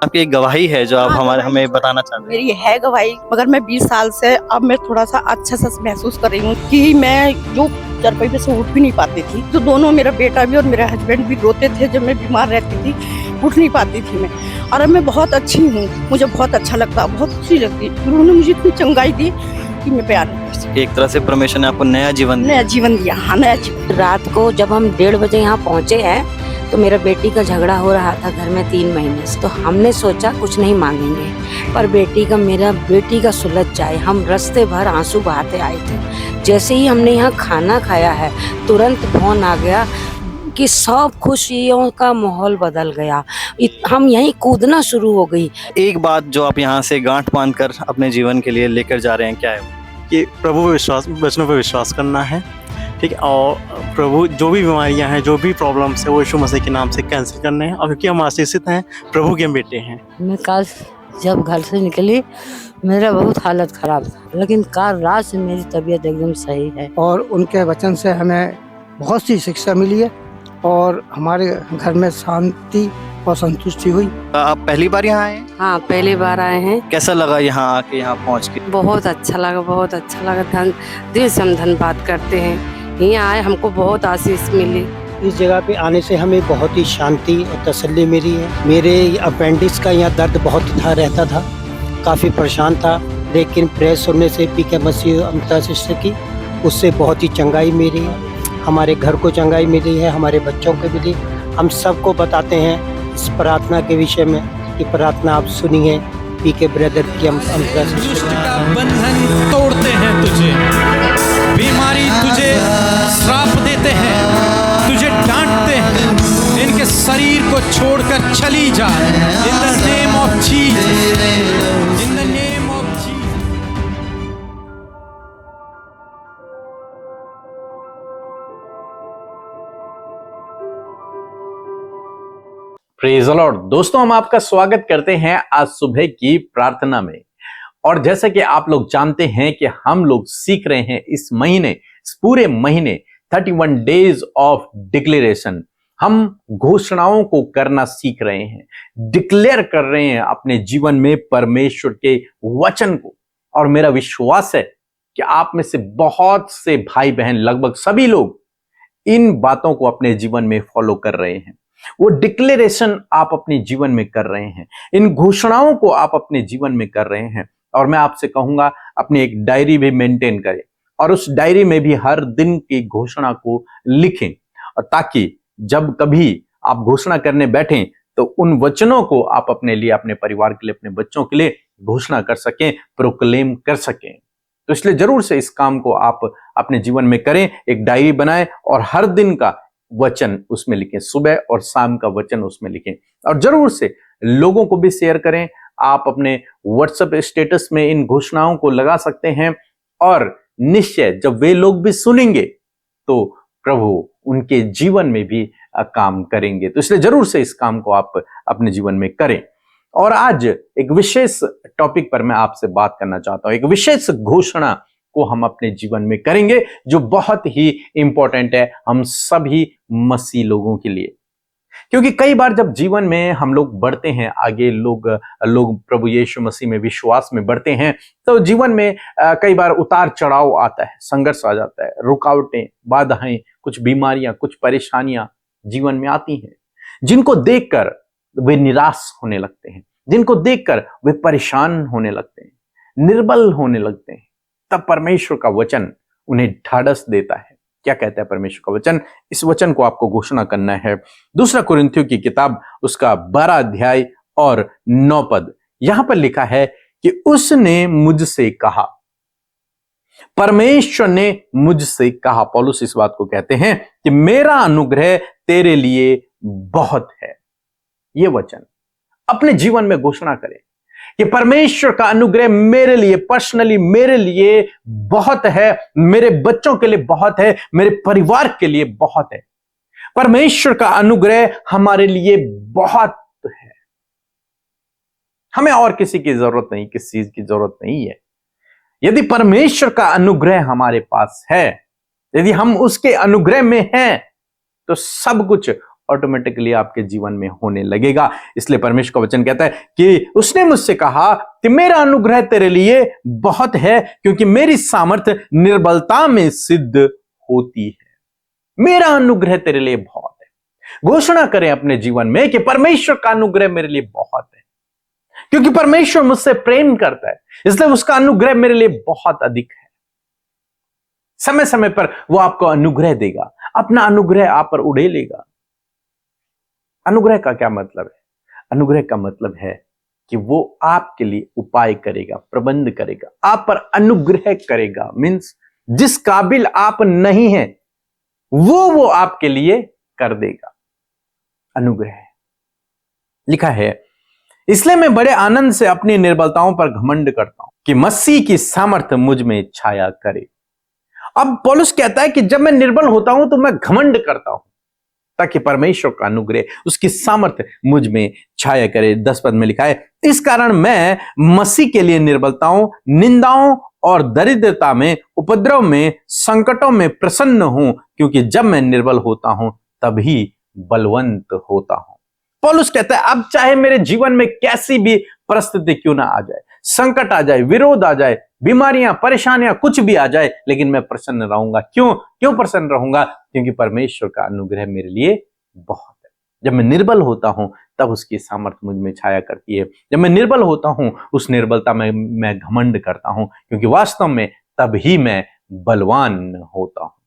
आपकी एक गवाही है जो आप हमारे हमें बताना चाहते हैं। मेरी है गवाही, मगर मैं 20 साल से अब मैं थोड़ा सा अच्छा सा महसूस कर रही हूँ कि मैं जो चारपाई पे से उठ भी नहीं पाती थी, तो दोनों मेरा बेटा भी और मेरा हस्बैंड भी रोते थे जब मैं बीमार रहती थी, उठ नहीं पाती थी मैं। और अब मैं बहुत अच्छी हूँ, मुझे बहुत अच्छा लगता, बहुत खुशी लगती। उन्होंने मुझे इतनी चंगाई दी कि मैं बयान नहीं कर सकती। एक तरह से परमेश्वर ने आपको नया जीवन दिया। नया जीवन दिया, हाँ नया जीवन। रात को जब हम 1:30 बजे यहाँ पहुँचे हैं तो मेरा बेटी का झगड़ा हो रहा था घर में 3 महीने से। तो हमने सोचा कुछ नहीं मांगेंगे, पर मेरा बेटी का सुलझ जाए। हम रास्ते भर आंसू बहाते आए थे। जैसे ही हमने यहाँ खाना खाया है, तुरंत फोन आ गया कि सब खुशियों का माहौल बदल गया। हम यहीं कूदना शुरू हो गई। एक बात जो आप यहाँ से गांठ बांध कर अपने जीवन के लिए लेकर जा रहे हैं, क्या है? कि प्रभु पे विश्वास, वचनों पर विश्वास करना है, ठीक है। और प्रभु जो भी बीमारियां हैं, जो भी प्रॉब्लम्स है, वो यीशु मसीह के नाम से कैंसिल करने हैं। और क्योंकि हम आशीषित हैं, प्रभु के हम बेटे हैं। मैं कल जब घर से निकली मेरा बहुत हालत खराब था, लेकिन कल रात से मेरी तबीयत एकदम सही है। और उनके वचन से हमें बहुत सी शिक्षा मिली है और हमारे घर में शांति और संतुष्टि हुई। आप पहली बार यहाँ आए हैं? हाँ, पहली बार आए हैं। कैसा लगा यहाँ आके, यहाँ पहुँच के? बहुत अच्छा लगा, बहुत अच्छा लगा। दिल से हम धन्यवाद करते हैं। यहाँ आए हमको बहुत आशीष मिली। इस जगह पे आने से हमें बहुत ही शांति और तसल्ली मिली है। मेरे अपेंडिक्स का यहाँ दर्द बहुत रहता था, काफ़ी परेशान था, लेकिन प्रेयर सुनने से पीके मसीह अमृता सिस्टर की, उससे बहुत ही चंगाई मिली है। हमारे घर को चंगाई मिली है, हमारे बच्चों को मिली। हम सबको बताते हैं इस प्रार्थना के विषय में कि प्रार्थना आप सुनिए पीके ब्रदर की अमृता सिस्टर। दुष्ट का बंधन तोड़ते हैं तुझे, बीमारी तुझे श्राप देते हैं, तुझे डांटते हैं, इनके शरीर को छोड़कर चली जा। इन the name of Jesus, in the name of Jesus. Praise the Lord. दोस्तों, हम आपका स्वागत करते हैं आज सुबह की प्रार्थना में। और जैसा कि आप लोग जानते हैं कि हम लोग सीख रहे हैं इस पूरे महीने 31 डेज ऑफ डिक्लेरेशन। हम घोषणाओं को करना सीख रहे हैं, डिक्लेयर कर रहे हैं अपने जीवन में परमेश्वर के वचन को। और मेरा विश्वास है कि आप में से बहुत से भाई बहन, लगभग सभी लोग इन बातों को अपने जीवन में फॉलो कर रहे हैं। वो डिक्लेरेशन आप अपने जीवन में कर रहे हैं, इन घोषणाओं को आप अपने जीवन में कर रहे हैं। और मैं आपसे कहूंगा अपनी एक डायरी भी मेंटेन करें और उस डायरी में भी हर दिन की घोषणा को लिखें, और ताकि जब कभी आप घोषणा करने बैठें तो उन वचनों को आप अपने लिए, अपने परिवार के लिए, अपने बच्चों के लिए घोषणा कर सकें, प्रोक्लेम कर सकें। तो इसलिए जरूर से इस काम को आप अपने जीवन में करें। एक डायरी बनाएं और हर दिन का वचन उसमें लिखें, सुबह और शाम का वचन उसमें लिखें, और जरूर से लोगों को भी शेयर करें। आप अपने व्हाट्सएप स्टेटस में इन घोषणाओं को लगा सकते हैं, और निश्चय जब वे लोग भी सुनेंगे तो प्रभु उनके जीवन में भी काम करेंगे। तो इसलिए जरूर से इस काम को आप अपने जीवन में करें। और आज एक विशेष टॉपिक पर मैं आपसे बात करना चाहता हूं। एक विशेष घोषणा को हम अपने जीवन में करेंगे जो बहुत ही इंपॉर्टेंट है हम सभी मसीह लोगों के लिए। क्योंकि कई बार जब जीवन में हम लोग बढ़ते हैं आगे, लोग प्रभु यीशु मसीह में विश्वास में बढ़ते हैं, तो जीवन में कई बार उतार चढ़ाव आता है, संघर्ष आ जाता है, रुकावटें, बाधाएं, कुछ बीमारियां, कुछ परेशानियां जीवन में आती हैं, जिनको देखकर वे निराश होने लगते हैं, जिनको देखकर वे परेशान होने लगते हैं, निर्बल होने लगते हैं। तब परमेश्वर का वचन उन्हें ढाढ़स देता है। क्या कहता है परमेश्वर का वचन? इस वचन को आपको घोषणा करना है। 2 कुरिन्थियों की किताब उसका 12 अध्याय और 9 पद, यहां पर लिखा है कि उसने मुझसे कहा, परमेश्वर ने मुझसे कहा। पौलुस इस बात को कहते हैं कि मेरा अनुग्रह तेरे लिए बहुत है। यह वचन अपने जीवन में घोषणा करें कि परमेश्वर का अनुग्रह मेरे लिए, पर्सनली मेरे लिए बहुत है, मेरे बच्चों के लिए बहुत है, मेरे परिवार के लिए बहुत है। परमेश्वर का अनुग्रह हमारे लिए बहुत है। हमें और किसी की जरूरत नहीं, किस चीज की जरूरत नहीं है। यदि परमेश्वर का अनुग्रह हमारे पास है, यदि हम उसके अनुग्रह में हैं, तो सब कुछ ऑटोमेटिकली आपके जीवन में होने लगेगा। इसलिए परमेश्वर का वचन कहता है कि उसने मुझसे कहा कि मेरा अनुग्रह तेरे लिए बहुत है, क्योंकि मेरी सामर्थ्य निर्बलता में सिद्ध होती है। मेरा अनुग्रह तेरे लिए बहुत है। घोषणा करें अपने जीवन में कि परमेश्वर का अनुग्रह मेरे लिए बहुत है, क्योंकि परमेश्वर मुझसे प्रेम करता है, इसलिए उसका अनुग्रह मेरे लिए बहुत अधिक है। समय समय पर वो आपको अनुग्रह देगा, अपना अनुग्रह आप पर उड़ेलेगा। अनुग्रह का क्या मतलब है? अनुग्रह का मतलब है कि वो आपके लिए उपाय करेगा, प्रबंध करेगा, आप पर अनुग्रह करेगा। मीन्स जिस काबिल आप नहीं हैं वो आपके लिए कर देगा। अनुग्रह लिखा है, इसलिए मैं बड़े आनंद से अपनी निर्बलताओं पर घमंड करता हूं कि मसीह की सामर्थ्य मुझ में छाया करे। अब पौलुस कहता है कि जब मैं निर्बल होता हूं तो मैं घमंड करता हूं, ताकि परमेश्वर का अनुग्रह, उसकी सामर्थ्य मुझ में छाया करे। 10 पद में लिखा है, इस कारण मैं मसीह के लिए निर्बलताओं, निंदाओं और दरिद्रता में, उपद्रव में, संकटों में प्रसन्न हूं, क्योंकि जब मैं निर्बल होता हूं तभी बलवंत होता हूं। पौलुस कहता है अब चाहे मेरे जीवन में कैसी भी परिस्थिति क्यों ना आ जाए, संकट आ जाए, विरोध आ जाए, बीमारियां, परेशानियां, कुछ भी आ जाए, लेकिन मैं प्रसन्न रहूंगा। क्यों प्रसन्न रहूंगा? क्योंकि परमेश्वर का अनुग्रह मेरे लिए बहुत है। जब मैं निर्बल होता हूं तब उसकी सामर्थ्य मुझ में छाया करती है। जब मैं निर्बल होता हूं उस निर्बलता में मैं घमंड करता हूं, क्योंकि वास्तव में तभी मैं बलवान होता हूं।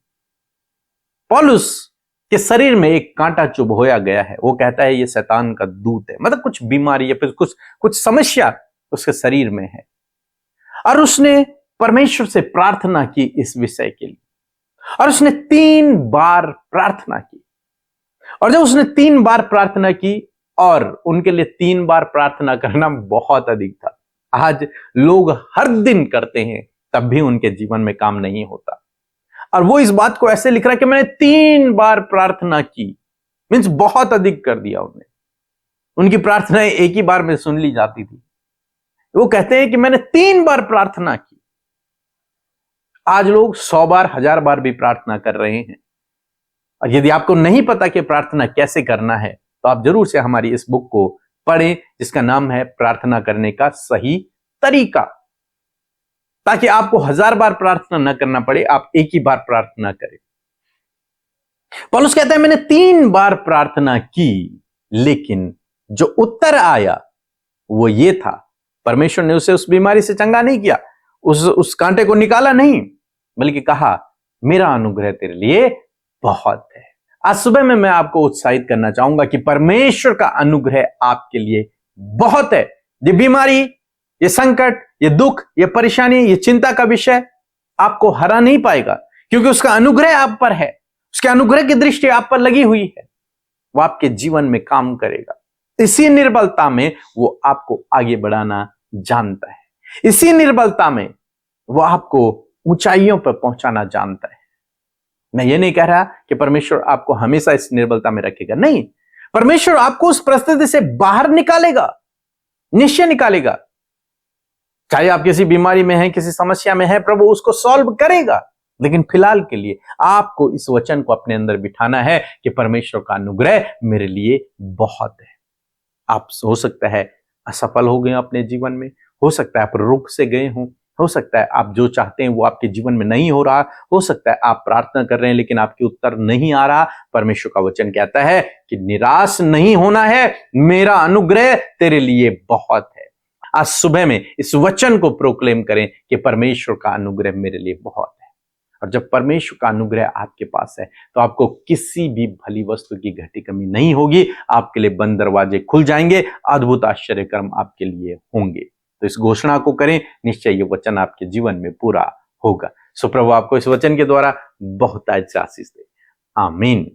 पौलुस के शरीर में एक कांटा चुभोया गया है। वो कहता है ये शैतान का दूत है, मतलब कुछ बीमारी या फिर कुछ समस्या उसके शरीर में है, और उसने परमेश्वर से प्रार्थना की इस विषय के लिए, और उसने 3 बार प्रार्थना की। और जब उसने 3 बार प्रार्थना की, और उनके लिए 3 बार प्रार्थना करना बहुत अधिक था। आज लोग हर दिन करते हैं तब भी उनके जीवन में काम नहीं होता, और वो इस बात को ऐसे लिख रहा है कि मैंने 3 बार प्रार्थना की। मीन्स बहुत अधिक कर दिया उन्होंने। उनकी प्रार्थनाएं एक ही बार में सुन ली जाती थी। वो कहते हैं कि मैंने 3 बार प्रार्थना की। आज लोग 100 बार, 1000 बार भी प्रार्थना कर रहे हैं। और यदि आपको नहीं पता कि प्रार्थना कैसे करना है, तो आप जरूर से हमारी इस बुक को पढ़ें, जिसका नाम है प्रार्थना करने का सही तरीका, ताकि आपको 1000 बार प्रार्थना न करना पड़े, आप एक ही बार प्रार्थना करें। पौलुस कहता है मैंने 3 बार प्रार्थना की, लेकिन जो उत्तर आया वो ये था, परमेश्वर ने उसे उस बीमारी से चंगा नहीं किया, उस कांटे को निकाला नहीं, बल्कि कहा मेरा अनुग्रह तेरे लिए बहुत है। आज सुबह में मैं आपको उत्साहित करना चाहूंगा कि परमेश्वर का अनुग्रह आपके लिए बहुत है। ये बीमारी, ये संकट, ये दुख, ये परेशानी, ये चिंता का विषय आपको हरा नहीं पाएगा, क्योंकि उसका अनुग्रह आप पर है। उसके अनुग्रह की दृष्टि आप पर लगी हुई है। वो आपके जीवन में काम करेगा। इसी निर्बलता में वो आपको आगे बढ़ाना जानता है। इसी निर्बलता में वो आपको ऊंचाइयों पर पहुंचाना जानता है। मैं ये नहीं कह रहा कि परमेश्वर आपको हमेशा इस निर्बलता में रखेगा, नहीं। परमेश्वर आपको उस परिस्थिति से बाहर निकालेगा, निश्चय निकालेगा। चाहे आप किसी बीमारी में हैं, किसी समस्या में हैं, प्रभु उसको सॉल्व करेगा। लेकिन फिलहाल के लिए आपको इस वचन को अपने अंदर बिठाना है कि परमेश्वर का अनुग्रह मेरे लिए बहुत है। आप हो सकता है असफल हो गए अपने जीवन में, हो सकता है आप रुक से गए हों, हो सकता है आप जो चाहते हैं वो आपके जीवन में नहीं हो रहा, हो सकता है आप प्रार्थना कर रहे हैं लेकिन आपके उत्तर नहीं आ रहा। परमेश्वर का वचन कहता है कि निराश नहीं होना है, मेरा अनुग्रह तेरे लिए बहुत है। आज सुबह में इस वचन को प्रोक्लेम करें कि परमेश्वर का अनुग्रह मेरे लिए बहुत है। और जब परमेश्वर का अनुग्रह आपके पास है तो आपको किसी भी भली वस्तु की घटी कमी नहीं होगी। आपके लिए बंद दरवाजे खुल जाएंगे, अद्भुत आश्चर्य कर्म आपके लिए होंगे। तो इस घोषणा को करें, निश्चय ये वचन आपके जीवन में पूरा होगा। सो प्रभु आपको इस वचन के द्वारा बहुत आशीष दे। आमीन।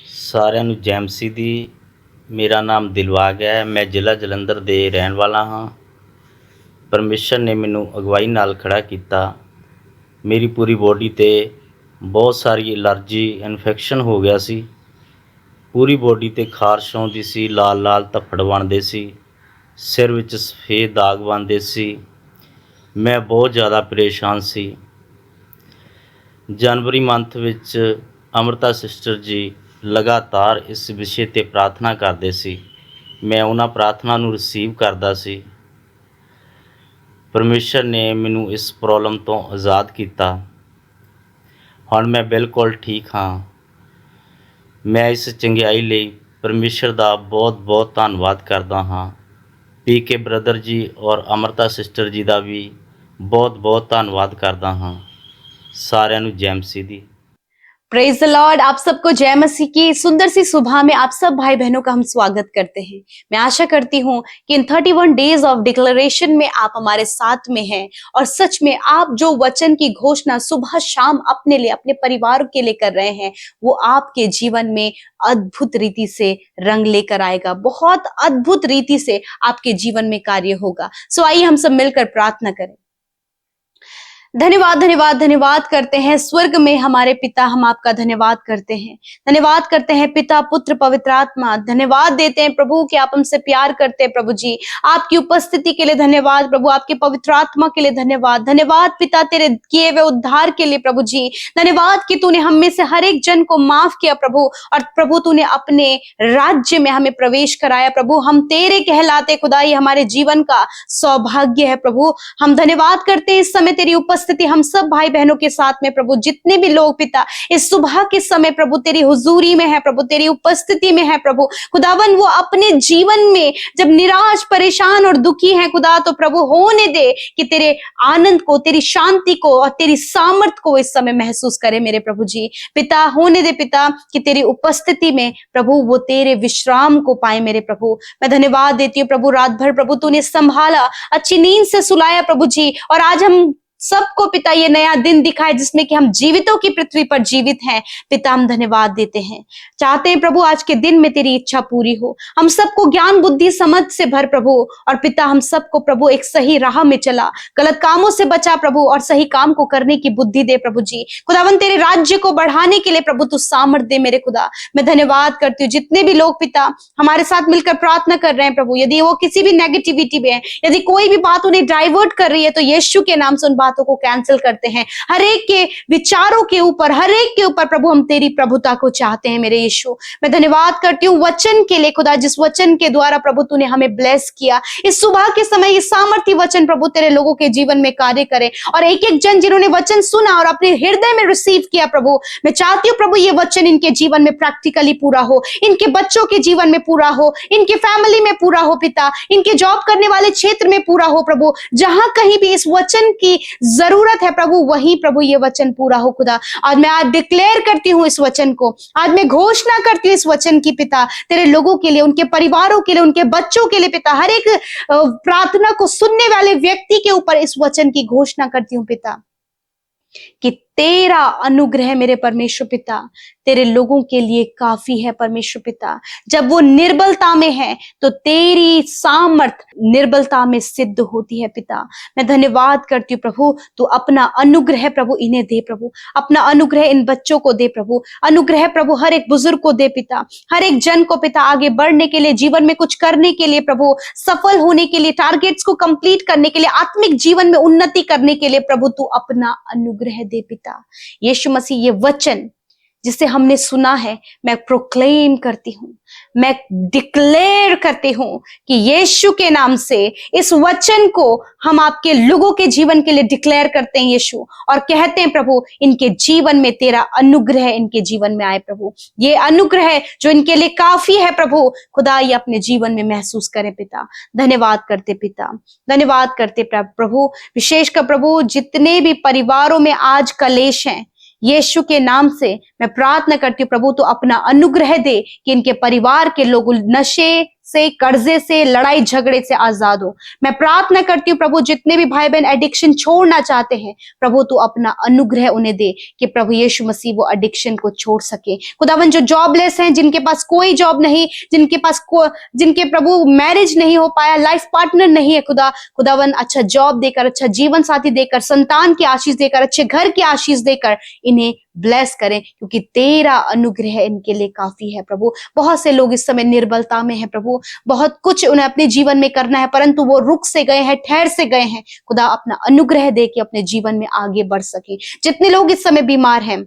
ਸਾਰਿਆਂ ਨੂੰ ਜੈ ਮਸੀਹ ਦੀ। ਮੇਰਾ ਨਾਮ ਦਿਲਬਾਗ ਹੈ, ਮੈਂ ਜ਼ਿਲ੍ਹਾ ਜਲੰਧਰ ਦੇ ਰਹਿਣ ਵਾਲਾ ਹਾਂ। ਪਰਮੇਸ਼ਰ ਨੇ ਮੈਨੂੰ ਅਗਵਾਈ ਨਾਲ ਖੜਾ ਕੀਤਾ। ਮੇਰੀ ਪੂਰੀ ਬੋਡੀ ਤੇ ਬਹੁਤ ਸਾਰੀ ਐਲਰਜੀ ਇਨਫੈਕਸ਼ਨ ਹੋ ਗਿਆ ਸੀ। ਪੂਰੀ ਬੋਡੀ ਤੇ ਖਾਰਸ਼ ਆਉਂਦੀ ਸੀ, ਲਾਲ ਲਾਲ ਧੱਫੜ ਬਣਦੇ ਸੀ, ਸਿਰ ਵਿੱਚ ਸਫੇਦ ਦਾਗ ਬਣਦੇ ਸੀ। ਮੈਂ ਬਹੁਤ ਜ਼ਿਆਦਾ ਪਰੇਸ਼ਾਨ ਸੀ। ਜਨਵਰੀ ਮੰਥ ਵਿੱਚ ਅੰਮ੍ਰਿਤਾ ਸਿਸਟਰ ਜੀ ਲਗਾਤਾਰ ਇਸ ਵਿਸ਼ੇ ਤੇ ਪ੍ਰਾਰਥਨਾ ਕਰਦੇ ਸੀ। ਮੈਂ ਉਹਨਾਂ ਪ੍ਰਾਰਥਨਾ ਨੂੰ ਰਿਸੀਵ ਕਰਦਾ ਸੀ। ਪਰਮੇਸ਼ਰ ਨੇ ਮੈਨੂੰ ਇਸ ਪ੍ਰੋਬਲਮ ਤੋਂ ਆਜ਼ਾਦ ਕੀਤਾ। ਹੁਣ ਮੈਂ ਬਿਲਕੁਲ ਠੀਕ ਹਾਂ। ਮੈਂ ਇਸ ਚੰਗਿਆਈ ਲਈ ਪਰਮੇਸ਼ਰ ਦਾ ਬਹੁਤ ਬਹੁਤ ਧੰਨਵਾਦ ਕਰਦਾ ਹਾਂ। ਪੀਕੇ ਬ੍ਰਦਰ ਜੀ ਔਰ ਅਮਰਤਾ ਸਿਸਟਰ ਜੀ ਦਾ ਵੀ ਬਹੁਤ ਬਹੁਤ ਧੰਨਵਾਦ ਕਰਦਾ ਹਾਂ। ਸਾਰਿਆਂ ਨੂੰ ਜੈ ਮਸੀਹ ਦੀ। Praise the Lord. आप सबको जय मसीह की सुंदर सी सुबह में आप सब भाई बहनों का हम स्वागत करते हैं। मैं आशा करती हूँ कि इन 31 डेज ऑफ डिक्लेरेशन में आप हमारे साथ में हैं और सच में आप जो वचन की घोषणा सुबह शाम अपने लिए अपने परिवार के लिए कर रहे हैं वो आपके जीवन में अद्भुत रीति से रंग लेकर आएगा, बहुत अद्भुत रीति से आपके जीवन में कार्य होगा। सो आइए हम सब मिलकर प्रार्थना करें। धन्यवाद धन्यवाद धन्यवाद करते हैं स्वर्ग में हमारे पिता, हम आपका धन्यवाद करते हैं। धन्यवाद करते हैं पिता पुत्र पवित्र आत्मा। धन्यवाद देते हैं प्रभु कि आप हमसे प्यार करते हैं। प्रभु जी आपकी उपस्थिति के लिए धन्यवाद प्रभु, आपके पवित्र आत्मा के लिए धन्यवाद। धन्यवाद पिता तेरे किए हुए उद्धार के लिए प्रभु जी। धन्यवाद कि तूने हम में से हर एक जन को माफ किया प्रभु, और प्रभु तूने अपने राज्य में हमें प्रवेश कराया प्रभु। हम तेरे कहलाते खुदा, ये हमारे जीवन का सौभाग्य है प्रभु। हम धन्यवाद करते हैं इस समय तेरी उपस्थिति हम सब भाई बहनों के साथ में प्रभु। जितने भी लोग पिता इस सुबह के समय प्रभु तेरी हुजूरी में है प्रभु, तेरी उपस्थिति में है प्रभु खुदावन, वो अपने जीवन में जब निराश परेशान और दुखी है खुदा, तो प्रभु होने दे कि तेरे आनंद को, तेरी शांति को और तेरी सामर्थ को इस समय महसूस करे मेरे प्रभु जी। पिता होने दे पिता कि तेरी उपस्थिति में प्रभु वो तेरे विश्राम को पाए मेरे प्रभु। मैं धन्यवाद देती हूँ प्रभु, रात भर प्रभु तूने संभाला, अच्छी नींद से सुलाया प्रभु जी, और आज हम सबको पिता ये नया दिन दिखाए जिसमें कि हम जीवितों की पृथ्वी पर जीवित हैं। पिता हम धन्यवाद देते हैं, चाहते हैं प्रभु आज के दिन में तेरी इच्छा पूरी हो। हम सबको ज्ञान बुद्धि समझ से भर प्रभु, और पिता हम सबको प्रभु एक सही राह में चला, गलत कामों से बचा प्रभु, और सही काम को करने की बुद्धि दे प्रभु जी। खुदावन तेरे राज्य को बढ़ाने के लिए प्रभु तू सामर्थ दे मेरे खुदा। मैं धन्यवाद करती हूँ जितने भी लोग पिता हमारे साथ मिलकर प्रार्थना कर रहे हैं प्रभु, यदि वो किसी भी नेगेटिविटी में है, यदि कोई भी बात उन्हें डाइवर्ट कर रही है, तो यीशु के नाम से उन बातों को कैंसिल करते हैं। हर एक के विचारों के ऊपर, हर एक के ऊपर प्रभु हम तेरी प्रभुता को चाहते हैं मेरे यीशु। मैं धन्यवाद करती हूँ वचन के लिए खुदा, जिस वचन के द्वारा प्रभु तूने हमें ब्लेस किया। इस सुबह के समय ये सामर्थी वचन प्रभु तेरे लोगों के जीवन में कार्य करे, और एक एक जन जिन्होंने वचन सुना और अपने हृदय में रिसीव किया प्रभु, मैं चाहती हूँ प्रभु ये वचन इनके जीवन में प्रैक्टिकली पूरा हो, इनके बच्चों के जीवन में पूरा हो, इनके फैमिली में पूरा हो पिता, इनके जॉब करने वाले क्षेत्र में पूरा हो प्रभु। जहां कहीं भी इस वचन की जरूरत है प्रभु, वहीं प्रभु ये वचन पूरा हो खुदा। आज मैं आज डिक्लेयर करती हूँ इस वचन को, आज मैं घोषणा करती हूँ इस वचन की पिता तेरे लोगों के लिए, उनके परिवारों के लिए, उनके बच्चों के लिए पिता, हर एक प्रार्थना को सुनने वाले व्यक्ति के ऊपर इस वचन की घोषणा करती हूँ पिता कि तेरा अनुग्रह मेरे परमेश्वर पिता तेरे लोगों के लिए काफी है परमेश्वर पिता। जब वो निर्बलता में है तो तेरी सामर्थ निर्बलता में सिद्ध होती है पिता। मैं धन्यवाद करती हूँ प्रभु, तू अपना अनुग्रह प्रभु इन्हें दे प्रभु, अपना अनुग्रह इन बच्चों को दे प्रभु, अनुग्रह प्रभु हर एक बुजुर्ग को दे पिता, हर एक जन को पिता आगे बढ़ने के लिए, जीवन में कुछ करने के लिए प्रभु, सफल होने के लिए, टारगेट्स को कंप्लीट करने के लिए, आत्मिक जीवन में उन्नति करने के लिए प्रभु तू अपना अनुग्रह दे पिता। यीशु मसीह ये वचन जिसे हमने सुना है मैं प्रोक्लेम करती हूँ, मैं डिक्लेयर करती हूँ कि यीशु के नाम से इस वचन को हम आपके लोगों के जीवन के लिए डिक्लेयर करते हैं यीशु, और कहते हैं प्रभु इनके जीवन में तेरा अनुग्रह इनके जीवन में आए प्रभु। ये अनुग्रह जो इनके लिए काफी है प्रभु खुदा, ये अपने जीवन में महसूस करें पिता। धन्यवाद करते पिता, धन्यवाद करते प्रभु। विशेषकर प्रभु जितने भी परिवारों में आज कलेश हैं, यीशु के नाम से मैं प्रार्थना करती हूँ प्रभु तो अपना अनुग्रह दे कि इनके परिवार के लोग नशे से, कर्जे से, लड़ाई झगड़े से आजाद हो। मैं प्रार्थना करती हूँ प्रभु जितने भी भाई बहन एडिक्शन छोड़ना चाहते हैं प्रभु तू अपना अनुग्रह उन्हें दे कि प्रभु यीशु मसीह वो एडिक्शन को छोड़ सके। खुदावन जो जॉबलेस हैं, जिनके पास कोई जॉब नहीं, जिनके प्रभु मैरिज नहीं हो पाया, लाइफ पार्टनर नहीं है खुदावन अच्छा जॉब देकर, अच्छा जीवन साथी देकर, संतान की आशीष देकर, अच्छे घर की आशीष देकर इन्हें ब्लेस करें, क्योंकि तेरा अनुग्रह इनके लिए काफी है प्रभु। बहुत से लोग इस समय निर्बलता में है प्रभु, बहुत कुछ उन्हें अपने जीवन में करना है परंतु वो रुक से गए हैं, ठहर से गए हैं। खुदा अपना अनुग्रह दे के अपने जीवन में आगे बढ़ सके। जितने लोग इस समय बीमार हैं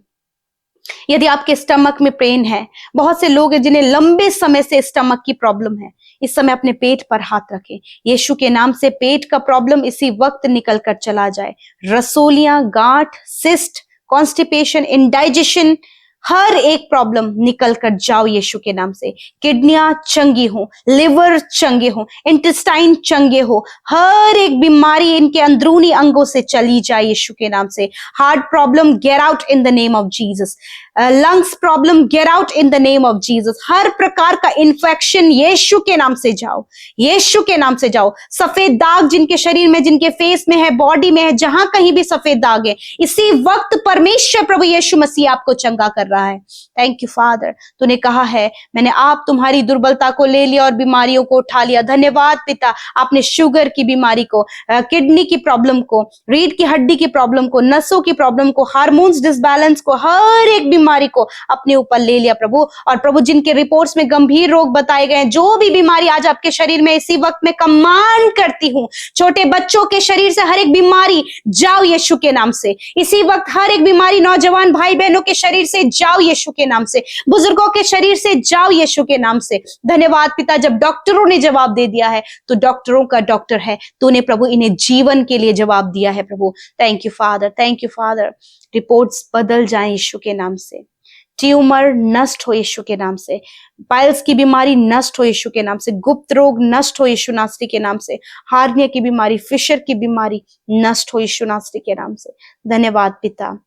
यदि आपके स्टमक में पेन है, बहुत से लोग हैं जिन्हें लंबे समय से स्टमक की प्रॉब्लम है, इस समय अपने पेट पर हाथ रखें। यीशु के नाम से पेट का प्रॉब्लम इसी वक्त निकल कर चला जाए। रसोलियां, गांठ, सिस्ट, कॉन्स्टिपेशन, इंडाइजेशन, हर एक प्रॉब्लम निकल कर जाओ यीशु के नाम से। किडनियां चंगी हो, लिवर चंगे हो, इंटेस्टाइन चंगे हो, हर एक बीमारी इनके अंदरूनी अंगों से चली जाए यीशु के नाम से। Heart problem get out in the name of Jesus. Lungs problem get out in the name of Jesus. हर प्रकार का इन्फेक्शन यीशु के नाम से जाओ, यीशु के नाम से जाओ। सफेद दाग जिनके शरीर में, जिनके फेस में है, बॉडी में है, जहां कहीं भी सफेद दाग है, इसी वक्त परमेश्वर प्रभु यीशु मसीह आपको चंगा कर रहा है। थैंक यू फादर, तूने कहा है मैंने आप तुम्हारी दुर्बलता को ले लिया और बीमारियों को उठा लिया। धन्यवाद पिता, आपने शुगर की बीमारी को, किडनी की प्रॉब्लम को, रीढ़ की हड्डी की प्रॉब्लम को, नसों की प्रॉब्लम को, हार्मोन्स डिसबैलेंस को, हर एक बीमारी को अपने ऊपर ले लिया प्रभु। और प्रभु जिनके रिपोर्ट्स में गंभीर रोग बताए गए हैं, जो भी बीमारी आज आपके शरीर में, इसी वक्त में कमांड करती हूं, छोटे बच्चों के शरीर से हर एक बीमारी जाओ यीशु के नाम से। इसी वक्त हर एक बीमारी नौजवान भाई बहनों के शरीर से जाओ यीशु के नाम से, बुजुर्गों के शरीर से जाओ यीशु के नाम से। धन्यवाद पिता, जब डॉक्टरों ने जवाब दे दिया है तो डॉक्टरों का डॉक्टर है, तूने प्रभु इन्हें जीवन के लिए जवाब दिया है प्रभु। Thank you father, thank you father. Reports बदल जाएं यीशु के नाम से। ट्यूमर नष्ट हो यीशु के नाम से, पाइल्स की बीमारी नष्ट हो यीशु के नाम से, गुप्त रोग नष्ट हो यीशु नासरी के नाम से, हार्निया की बीमारी, फिशर की बीमारी नष्ट हो यीशु नासरी के नाम से। धन्यवाद पिता,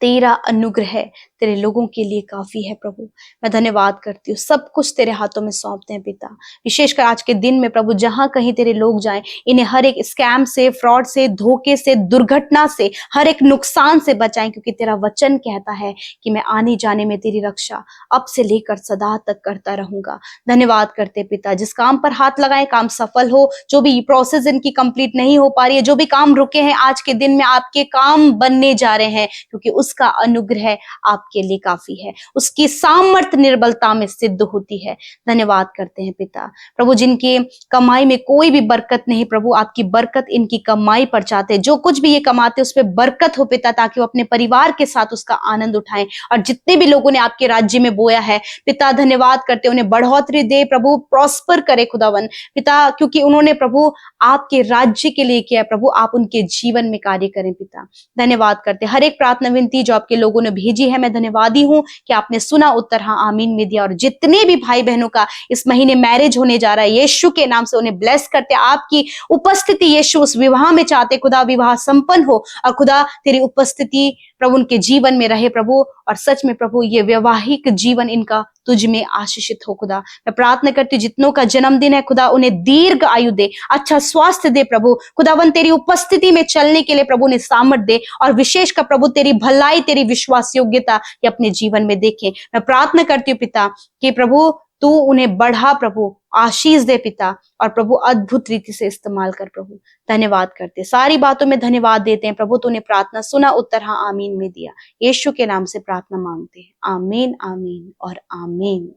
तेरा अनुग्रह तेरे लोगों के लिए काफी है प्रभु। मैं धन्यवाद करती हूँ, सब कुछ तेरे हाथों में सौंपते हैं पिता। विशेषकर आज के दिन में प्रभु, जहां कहीं तेरे लोग जाएं, इन्हें हर एक स्कैम से, फ्रॉड से, धोखे से, दुर्घटना से, हर एक नुकसान से बचाएं, क्योंकि तेरा वचन कहता है कि मैं आने जाने में तेरी रक्षा अब से लेकर सदा तक करता रहूंगा। धन्यवाद करते पिता, जिस काम पर हाथ लगाएं काम सफल हो, जो भी प्रोसेस इनकी कंप्लीट नहीं हो पा रही है, जो भी काम रुके हैं, आज के दिन में आपके काम बनने जा रहे हैं, क्योंकि उसका अनुग्रह आपके लिए काफी है, उसकी सामर्थ्य निर्बलता में सिद्ध होती है। धन्यवाद करते हैं पिता। प्रभु जिनकी कमाई में कोई भी बरकत नहीं, प्रभु आपकी बरकत इनकी कमाई पर चाहते हैं, जो कुछ भी ये कमाते उस पर बरकत हो पिता, ताकि वो अपने परिवार के साथ उसका आनंद उठाएं। और जितने भी लोगों ने आपके राज्य में बोया है पिता, धन्यवाद करते, उन्हें बढ़ोतरी दे प्रभु, प्रॉस्पर करे खुदावन पिता, क्योंकि उन्होंने प्रभु आपके राज्य के लिए किया। प्रभु आप उनके जीवन में कार्य करें पिता। धन्यवाद करते, हर एक प्रार्थना विनती जो आपके लोगों ने भेजी है, मैं धन्यवादी हूं कि आपने सुना, उत्तर हाँ आमीन में दिया। और जितने भी भाई बहनों का इस महीने मैरिज होने जा रहा है, यीशु के नाम से उन्हें ब्लेस करते, आपकी उपस्थिति यीशु उस विवाह में चाहते, खुदा विवाह संपन्न हो और खुदा तेरी उपस्थिति प्रभु उनके जीवन में रहे प्रभु। और सच में प्रभु ये वैवाहिक जीवन इनका तुझ में आशीषित हो खुदा। मैं प्रार्थना करती हूँ जितनों का जन्मदिन है खुदा, उन्हें दीर्घ आयु दे, अच्छा स्वास्थ्य दे प्रभु। खुदावन तेरी उपस्थिति में चलने के लिए प्रभु ने सामर्थ दे, और विशेष कर प्रभु तेरी भलाई, तेरी विश्वास योग्यता ये अपने जीवन में देखें। मैं प्रार्थना करती हूँ पिता कि प्रभु तू उन्हें बढ़ा प्रभु, आशीष दे पिता, और प्रभु अद्भुत रीति से इस्तेमाल कर प्रभु। धन्यवाद करते, सारी बातों में धन्यवाद देते हैं प्रभु। तूने प्रार्थना सुना, उत्तर हाँ आमीन में दिया। यीशु के नाम से प्रार्थना मांगते हैं, आमीन आमीन और आमीन।